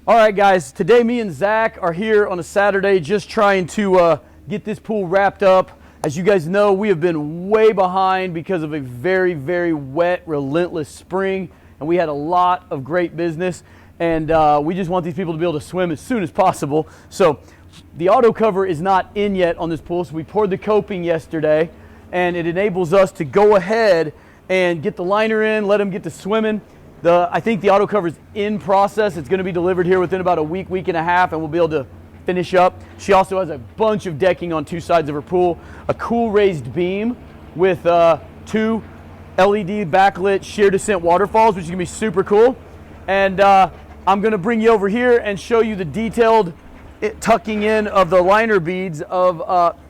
All right, guys, today me and Zach are here on a Saturday just trying to get this pool wrapped up. As you guys know, we have been way behind because of a very, very wet, relentless spring, and we had a lot of great business, and we just want these people to be able to swim as soon as possible. So the auto cover is not in yet on this pool, so we poured the coping yesterday, and it enables us to go ahead and get the liner in, let them get to swimming. I think the auto cover is in process. It's going to be delivered here within about a week, week and a half, and we'll be able to finish up. She also has a bunch of decking on two sides of her pool, a cool raised beam with two LED backlit sheer descent waterfalls, which is going to be super cool. And I'm going to bring you over here and show you the detailed tucking in of the liner beads of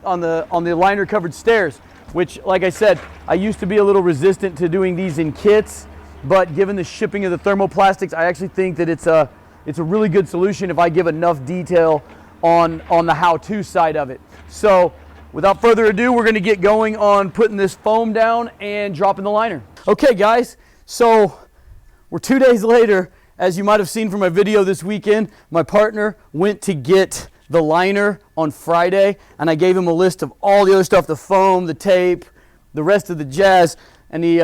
on the liner covered stairs, which, like I said, I used to be a little resistant to doing these in kits. But given the shipping of the thermoplastics, I actually think that it's a really good solution if I give enough detail on the how-to side of it. So without further ado, we're going to get going on putting this foam down and dropping the liner. Okay, guys, so we're 2 days later. As you might have seen from my video this weekend, my partner went to get the liner on Friday, and I gave him a list of all the other stuff, the foam, the tape, the rest of the jazz, and he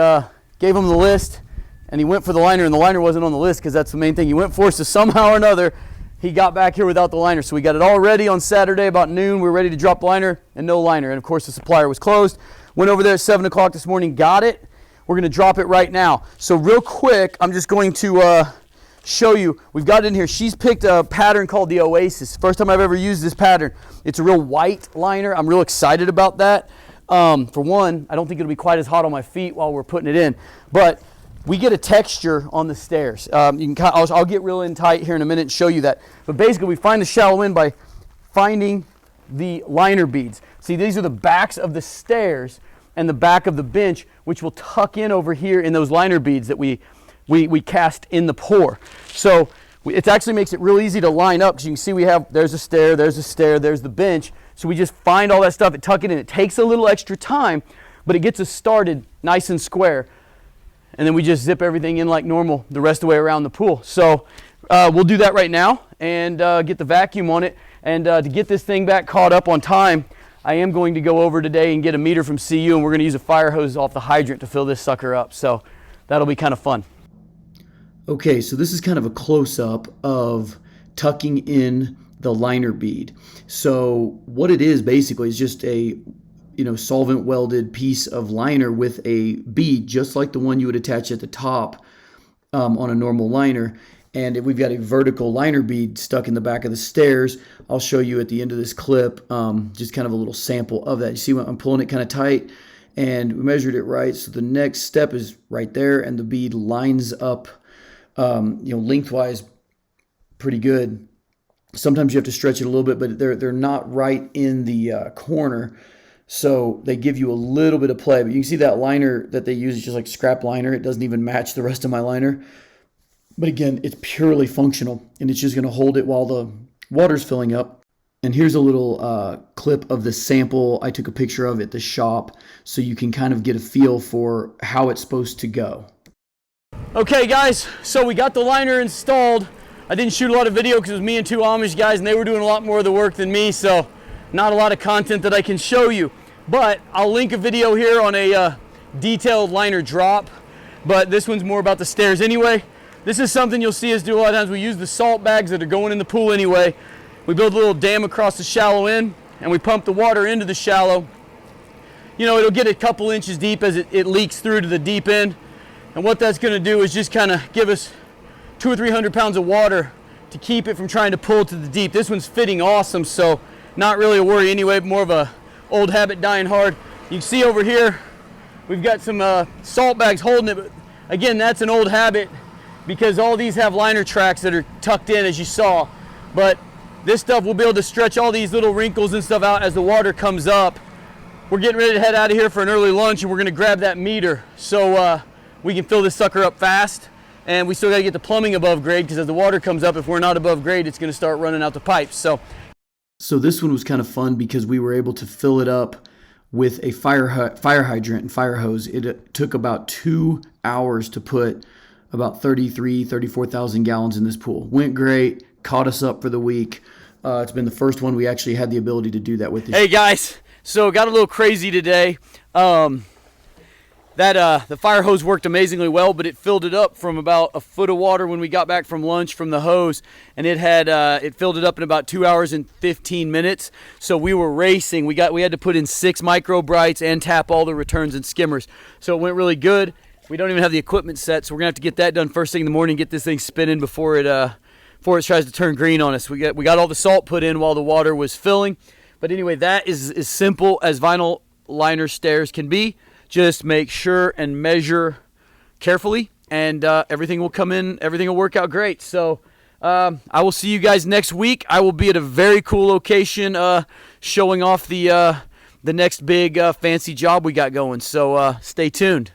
gave him the list. And he went for the liner, and the liner wasn't on the list because that's the main thing he went for. So somehow or another, he got back here without the liner. So we got it all ready on Saturday about noon. We were ready to drop the liner, and no liner. And of course, the supplier was closed. Went over there at 7 o'clock this morning, got it. We're going to drop it right now. So real quick, I'm just going to show you. We've got it in here. She's picked a pattern called the Oasis. First time I've ever used this pattern. It's a real white liner. I'm real excited about that. For one, I don't think it'll be quite as hot on my feet while we're putting it in. But we get a texture on the stairs. I'll get real in tight here in a minute and show you that. But basically, we find the shallow end by finding the liner beads. See, these are the backs of the stairs and the back of the bench, which will tuck in over here in those liner beads that we cast in the pour. So it actually makes it real easy to line up, because you can see there's a stair, there's the bench. So we just find all that stuff and tuck it in. It takes a little extra time, but it gets us started nice and square. And then we just zip everything in like normal the rest of the way around the pool. So we'll do that right now and get the vacuum on it. And to get this thing back caught up on time, I am going to go over today and get a meter from CU, and we're going to use a fire hose off the hydrant to fill this sucker up. So that'll be kind of fun. Okay, so this is kind of a close-up of tucking in the liner bead. So what it is basically is just a solvent welded piece of liner with a bead, just like the one you would attach at the top on a normal liner. And we've got a vertical liner bead stuck in the back of the stairs. I'll show you at the end of this clip just kind of a little sample of that. You see I'm pulling it kind of tight, and we measured it right. So the next step is right there, and the bead lines up lengthwise pretty good. Sometimes you have to stretch it a little bit, but they're not right in the corner. So they give you a little bit of play, but you can see that liner that they use is just like scrap liner. It doesn't even match the rest of my liner. But again, it's purely functional, and it's just going to hold it while the water's filling up. And here's a little clip of the sample I took a picture of at the shop, so you can kind of get a feel for how it's supposed to go. Okay, guys, so we got the liner installed. I didn't shoot a lot of video because it was me and two Amish guys, and they were doing a lot more of the work than me, so not a lot of content that I can show you. But I'll link a video here on a detailed liner drop, but this one's more about the stairs anyway. This is something you'll see us do a lot of times. We use the salt bags that are going in the pool anyway. We build a little dam across the shallow end, and we pump the water into the shallow. It'll get a couple inches deep as it leaks through to the deep end. And what that's going to do is just kind of give us 200 or 300 pounds of water to keep it from trying to pull to the deep. This one's fitting awesome, so not really a worry anyway, more of a old habit dying hard. You can see over here, we've got some salt bags holding it, but again, that's an old habit because all these have liner tracks that are tucked in, as you saw. But this stuff will be able to stretch all these little wrinkles and stuff out as the water comes up. We're getting ready to head out of here for an early lunch, and we're gonna grab that meter so we can fill this sucker up fast. And we still gotta get the plumbing above grade, because as the water comes up, if we're not above grade, it's gonna start running out the pipes. So this one was kind of fun because we were able to fill it up with a fire hydrant and fire hose. It took about 2 hours to put about 34,000 gallons in this pool. Went great, caught us up for the week. It's been the first one we actually had the ability to do that with. Hey guys, so got a little crazy today. The fire hose worked amazingly well, but it filled it up from about a foot of water when we got back from lunch from the hose, and it filled it up in about 2 hours and 15 minutes. So we were racing. We had to put in 6 micro brights and tap all the returns and skimmers. So it went really good. We don't even have the equipment set, so we're gonna have to get that done first thing in the morning. Get this thing spinning before it tries to turn green on us. We got all the salt put in while the water was filling. But anyway, that is as simple as vinyl liner stairs can be. Just make sure and measure carefully, and everything will come in. Everything will work out great. So I will see you guys next week. I will be at a very cool location showing off the next big fancy job we got going. So stay tuned.